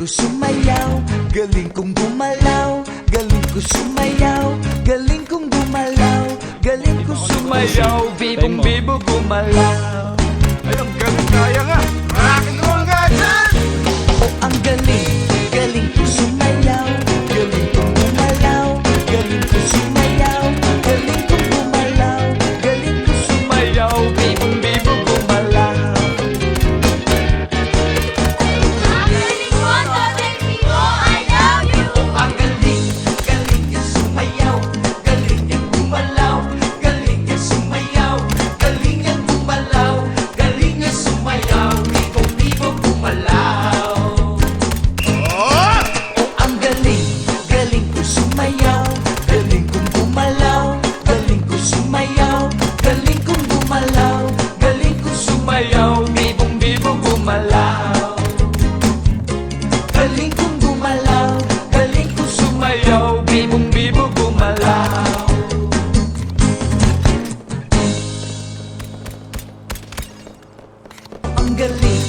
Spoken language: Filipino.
ko sumayaw, galing kong gumalaw, galing ko sumayaw, galing kong gumalaw, galing ko sumayaw, bibong-bibo gumalaw. Ay, ang galing, kaya nga. Rock and roll nga dyan! Oh, ang galing, galing ko sumayaw, galing kong gumalaw, galing ko sumayaw, galing kong gumalaw, galing ko sumayaw, bibong-bibo gumalaw. Ang galing, galing niya sumayaw, galing niya gumalaw, galing niya sumayaw, galing niya gumalaw, galing niya sumayaw, bibong-bibo gumalaw. Oh! Ang galing, galing ko sumayaw, galing kong gumalaw, galing ko sumayaw, galing kong gumalaw, galing ko sumayaw, bibong-bibo gumalaw. Galing kong gumalaw, galing ko sumayaw, bibong-bibo gumalaw. Ang galing,